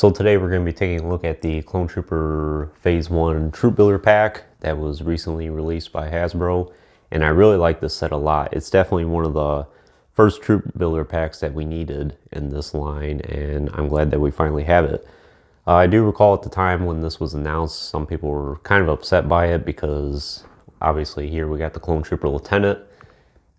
So today we're going to be taking a look at the Clone Trooper Phase 1 Troop Builder Pack that was recently released by Hasbro. And I really like this set a lot. It's definitely one of the first Troop Builder packs that we needed in this line, and I'm glad that we finally have it. I do recall at the time when this was announced, some people were kind of upset by it because obviously here we got the Clone Trooper Lieutenant.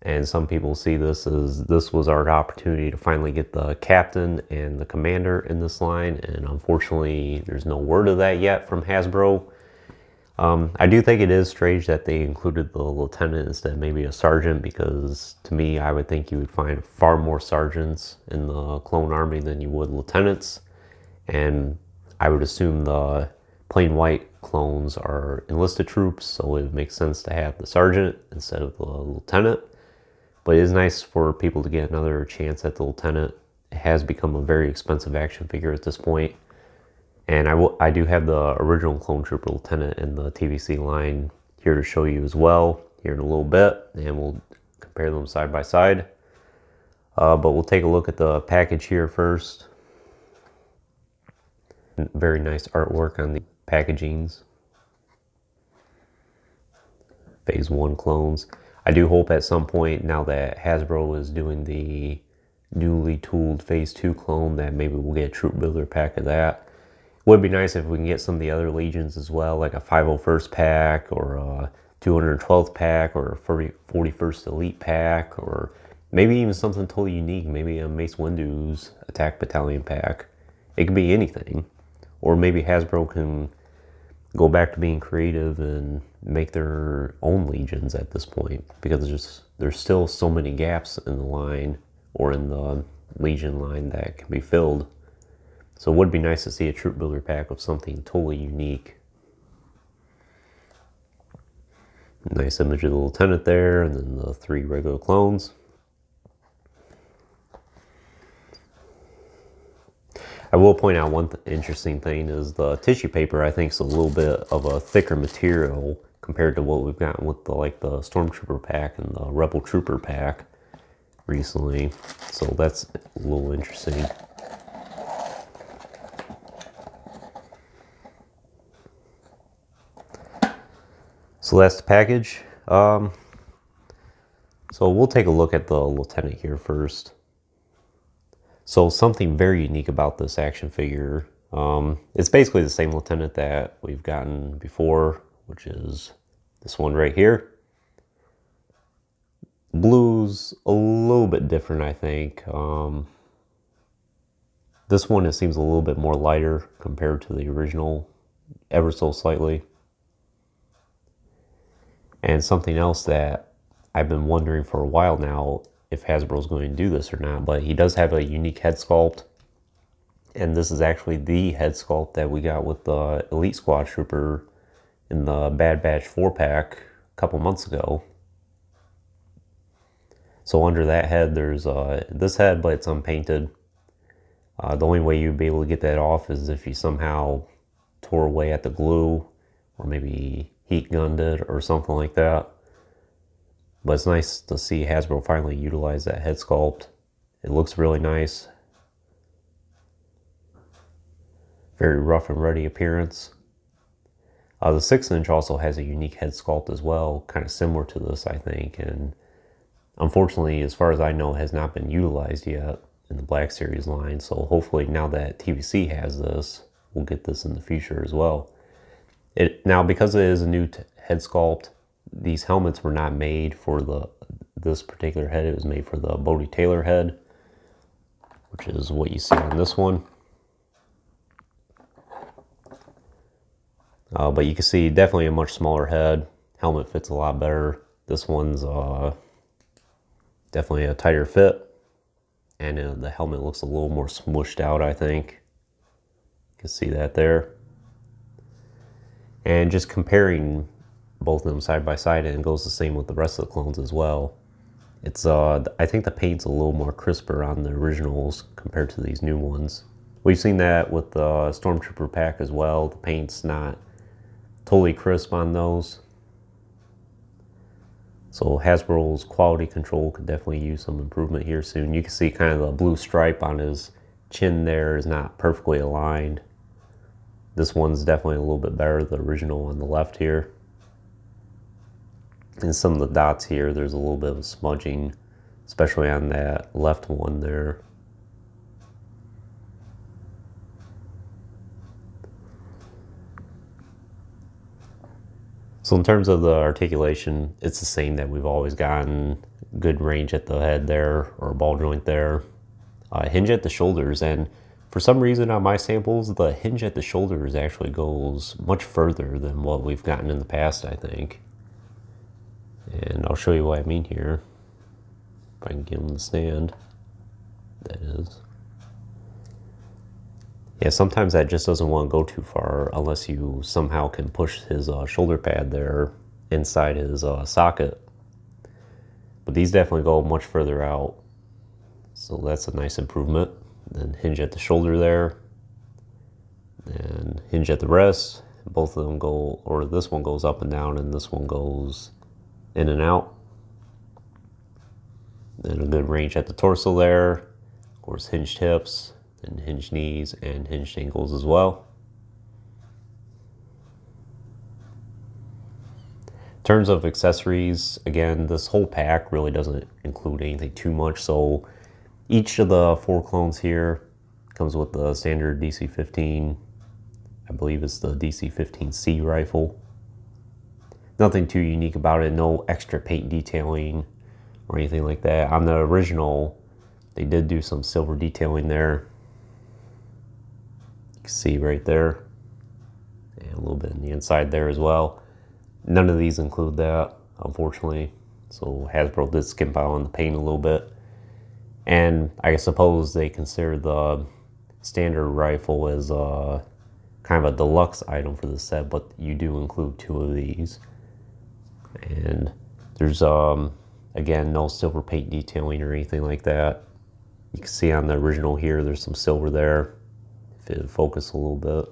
And some people see this as this was our opportunity to finally get the captain and the commander in this line. And unfortunately, there's no word of that yet from Hasbro. I do think it is strange that they included the lieutenant instead of maybe a sergeant, because to me, I would think you would find far more sergeants in the clone army than you would lieutenants. And I would assume the plain white clones are enlisted troops, so it makes sense to have the sergeant instead of the lieutenant. But it is nice for people to get another chance at the lieutenant. It has become a very expensive action figure at this point. And I do have the original Clone Trooper Lieutenant in the TVC line here to show you as well here in a little bit. And we'll compare them side by side. But we'll take a look at the package here first. Very nice artwork on the packagings. Phase 1 clones. I do hope at some point, now that Hasbro is doing the newly tooled Phase 2 clone, that maybe we'll get a Troop Builder pack of that. It would be nice if we can get some of the other Legions as well, like a 501st pack, or a 212th pack, or a 41st Elite pack, or maybe even something totally unique, maybe a Mace Windu's Attack Battalion pack. It could be anything. Or maybe Hasbro can go back to being creative and make their own Legions at this point, because there's still so many gaps in the line, or in the Legion line, that can be filled. So it would be nice to see a Troop Builder pack of something totally unique. Nice image of the Lieutenant there, and then the 3 regular clones. I will point out one interesting thing is the tissue paper. I think is a little bit of a thicker material compared to what we've gotten with the Stormtrooper pack and the Rebel Trooper pack recently. So that's a little interesting. So that's the package. So we'll take a look at the Lieutenant here first. So something very unique about this action figure, it's basically the same Lieutenant that we've gotten before, which is this one right here. Blue's a little bit different, I think. This one, it seems a little bit more lighter compared to the original, ever so slightly. And something else that I've been wondering for a while now, if Hasbro's going to do this or not, but he does have a unique head sculpt. And this is actually the head sculpt that we got with the Elite Squad Trooper in the Bad Batch 4-pack a couple months ago. So under that head, there's this head, but it's unpainted. The only way you'd be able to get that off is if you somehow tore away at the glue, or maybe heat gunned it or something like that. But it's nice to see Hasbro finally utilize that head sculpt. It looks really nice. Very rough and ready appearance. The 6-inch also has a unique head sculpt as well, kind of similar to this, I think. And unfortunately, as far as I know, has not been utilized yet in the Black Series line. So hopefully now that TVC has this, we'll get this in the future as well. Now, because it is a new head sculpt, these helmets were not made for this particular head. It was made for the Bodhi Taylor head, which is what you see on this one. But you can see definitely a much smaller head. Helmet fits a lot better. This one's definitely a tighter fit, and the helmet looks a little more smooshed out, I think. You can see that there. And just comparing both of them side by side, and it goes the same with the rest of the clones as well. It's I think the paint's a little more crisper on the originals compared to these new ones. We've seen that with the Stormtrooper pack as well. The paint's not totally crisp on those. So Hasbro's quality control could definitely use some improvement here soon. You can see kind of the blue stripe on his chin there is not perfectly aligned. This one's definitely a little bit better, the original on the left here. And some of the dots here, there's a little bit of smudging, especially on that left one there. So in terms of the articulation, it's the same that we've always gotten. Good range at the head there, or ball joint there. Hinge at the shoulders, and for some reason on my samples, the hinge at the shoulders actually goes much further than what we've gotten in the past, I think. And I'll show you what I mean here. If I can get him to stand, that is. Yeah, sometimes that just doesn't want to go too far unless you somehow can push his shoulder pad there inside his socket. But these definitely go much further out. So that's a nice improvement. Then hinge at the shoulder there. Then hinge at the wrist. Both of them go, or this one goes up and down and this one goes in and out. Then a good range at the torso there. Of course, hinged hips. And hinged knees and hinged ankles as well. In terms of accessories, again, this whole pack really doesn't include anything too much. So each of the 4 clones here comes with the standard DC-15. I believe it's the DC-15C rifle. Nothing too unique about it. No extra paint detailing or anything like that. On the original, they did do some silver detailing there. See right there, and a little bit in the inside there as well. None of these include that, unfortunately, so Hasbro did skimp out on the paint a little bit. And I suppose they consider the standard rifle as kind of a deluxe item for the set, but you do include 2 of these. And there's again, no silver paint detailing or anything like that. You can see on the original here, there's some silver there. If it focus a little bit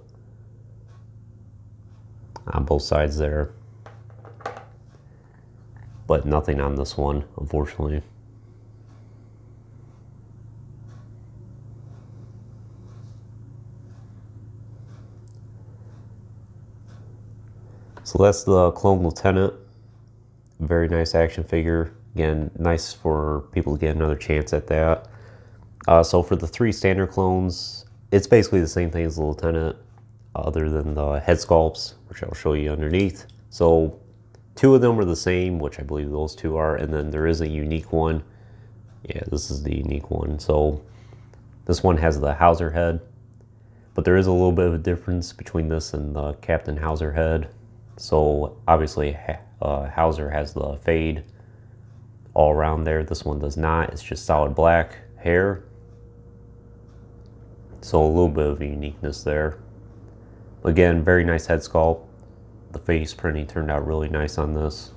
on both sides there, but nothing on this one, unfortunately. So that's the Clone Lieutenant. Very nice action figure. Again, nice for people to get another chance at that. So for the 3 standard clones, it's basically the same thing as the Lieutenant, other than the head sculpts, which I'll show you underneath. So 2 of them are the same, which I believe those 2 are, and then there is a unique one. Yeah, this is the unique one. So this one has the Hauser head, but there is a little bit of a difference between this and the Captain Hauser head. So obviously Hauser has the fade all around there. This one does not. It's just solid black hair. So a little bit of uniqueness there. Again, very nice head sculpt. The face printing turned out really nice on this.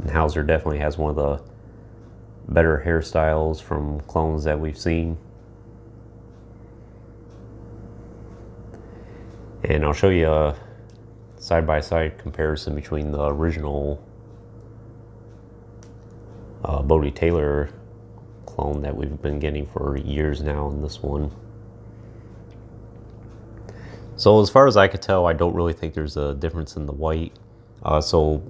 And Hauser definitely has one of the better hairstyles from clones that we've seen. And I'll show you a side-by-side comparison between the original Bodie Taylor clone that we've been getting for years now in this one. So as far as I could tell, I don't really think there's a difference in the white. So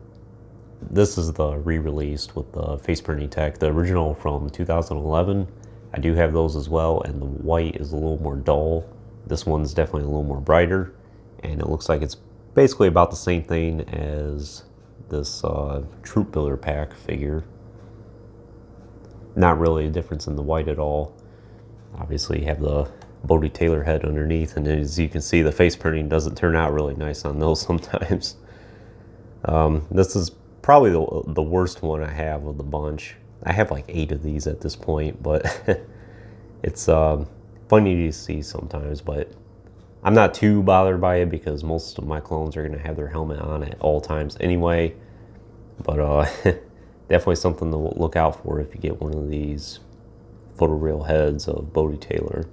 this is the re-released with the face printing tech. The original from 2011, I do have those as well, and the white is a little more dull. This one's definitely a little more brighter, and it looks like it's basically about the same thing as this Troop Builder pack figure. Not really a difference in the white at all. Obviously you have the Bodie Taylor head underneath, and as you can see, the face printing doesn't turn out really nice on those sometimes. This is probably the worst one I have of the bunch. I have like 8 of these at this point, but it's funny to see sometimes, but I'm not too bothered by it because most of my clones are going to have their helmet on at all times anyway. But definitely something to look out for if you get one of these photoreal heads of Bodie Taylor.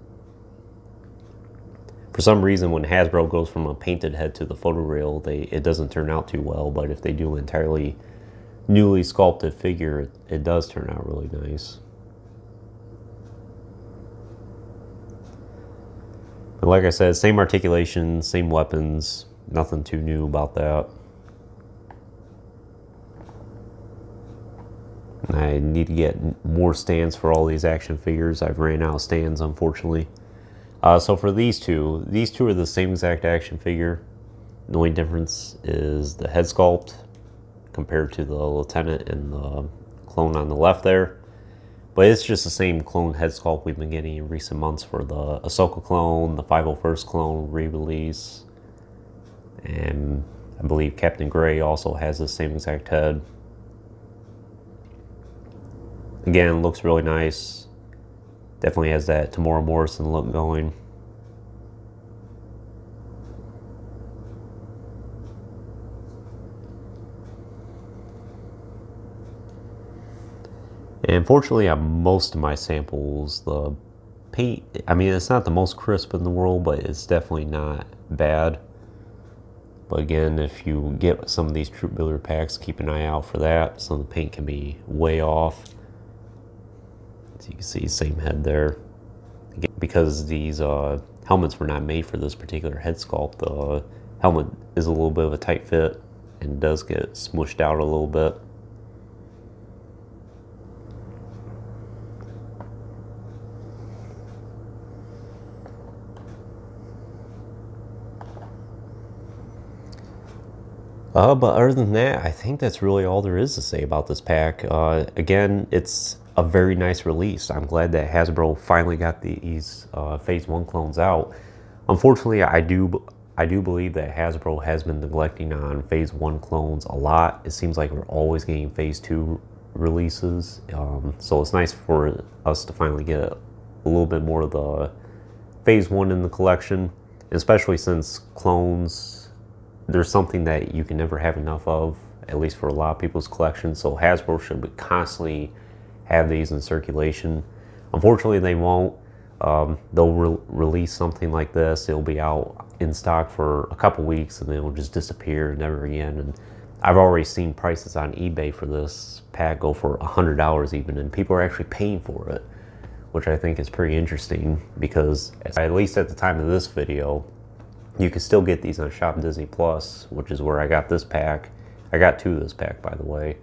For some reason, when Hasbro goes from a painted head to the photoreal, it doesn't turn out too well, but if they do an entirely newly sculpted figure, it does turn out really nice. But like I said, same articulation, same weapons, nothing too new about that. I need to get more stands for all these action figures. I've ran out of stands, unfortunately. So for these two are the same exact action figure. The only difference is the head sculpt compared to the Lieutenant and the clone on the left there. But it's just the same clone head sculpt we've been getting in recent months for the Ahsoka clone, the 501st clone re-release, and I believe Captain Gray also has the same exact head. Again, looks really nice. Definitely has that Tamora Morrison look going. And unfortunately, on most of my samples, the paint, I mean, it's not the most crisp in the world, but it's definitely not bad. But again, if you get some of these Troop Builder packs, keep an eye out for that. Some of the paint can be way off. As you can see, same head there. Again, because these helmets were not made for this particular head sculpt, the helmet is a little bit of a tight fit and does get smushed out a little bit. But other than that, I think that's really all there is to say about this pack. Again, it's a very nice release. I'm glad that Hasbro finally got these Phase 1 clones out. Unfortunately, I do believe that Hasbro has been neglecting on Phase 1 clones a lot. It seems like we're always getting Phase 2 releases. So it's nice for us to finally get a little bit more of the Phase 1 in the collection, especially since clones, there's something that you can never have enough of, at least for a lot of people's collections. So Hasbro should constantly have these in circulation. Unfortunately, they won't. They'll release something like this. It'll be out in stock for a couple weeks and then it'll just disappear, never again. And I've already seen prices on eBay for this pack go for $100 even, and people are actually paying for it, which I think is pretty interesting because at least at the time of this video, you can still get these on Shop Disney Plus, which is where I got this pack. I got two of this pack, by the way.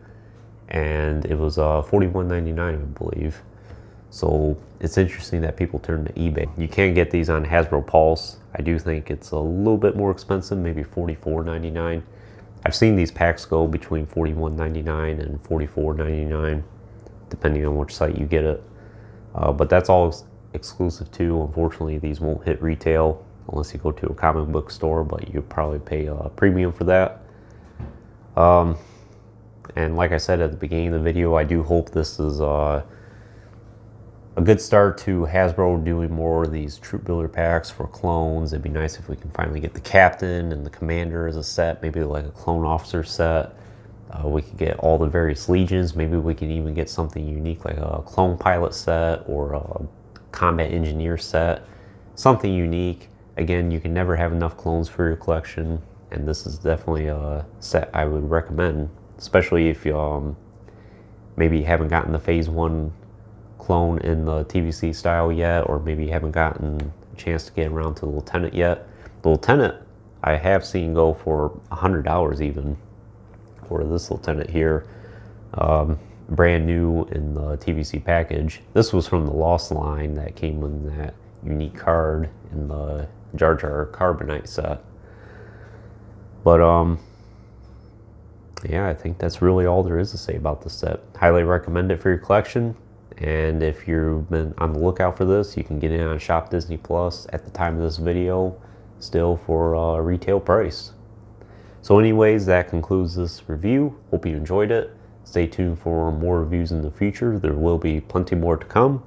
And it was $41.99, I believe. So it's interesting that people turn to eBay. You can get these on Hasbro Pulse. I do think it's a little bit more expensive, maybe $44.99. I've seen these packs go between $41.99 and $44.99, depending on which site you get it. But that's all exclusive too. Unfortunately, these won't hit retail unless you go to a comic book store, but you probably pay a premium for that. And like I said at the beginning of the video, I do hope this is a good start to Hasbro doing more of these Troop Builder packs for clones. It'd be nice if we can finally get the Captain and the Commander as a set, maybe like a Clone Officer set. We could get all the various legions. Maybe we can even get something unique like a Clone Pilot set or a Combat Engineer set. Something unique. Again, you can never have enough clones for your collection, and this is definitely a set I would recommend, especially if you maybe haven't gotten the Phase 1 clone in the TVC style yet, or maybe you haven't gotten a chance to get around to the Lieutenant yet. The Lieutenant I have seen go for $100 even for this Lieutenant here, brand new in the TVC package. This was from the Lost line that came in that unique card in the Jar Jar Carbonite set. But yeah, I think that's really all there is to say about this set. Highly recommend it for your collection, and if you've been on the lookout for this, you can get it on Shop Disney Plus at the time of this video still for a retail price. So anyways, that concludes this review. Hope you enjoyed it. Stay tuned for more reviews in the future. There will be plenty more to come.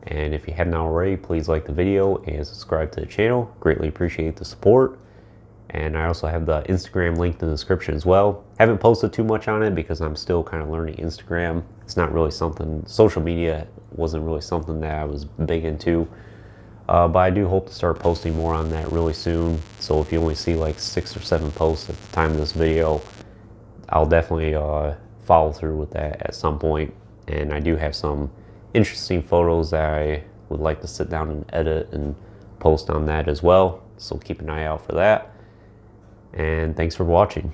And if you haven't already, please like the video and subscribe to the channel. Greatly appreciate the support. And I also have the Instagram link in the description as well. Haven't posted too much on it because I'm still kind of learning Instagram. It's not really something, social media wasn't really something that I was big into. But I do hope to start posting more on that really soon. So if you only see like 6 or 7 posts at the time of this video, I'll definitely follow through with that at some point. And I do have some interesting photos that I would like to sit down and edit and post on that as well, so keep an eye out for that. And thanks for watching.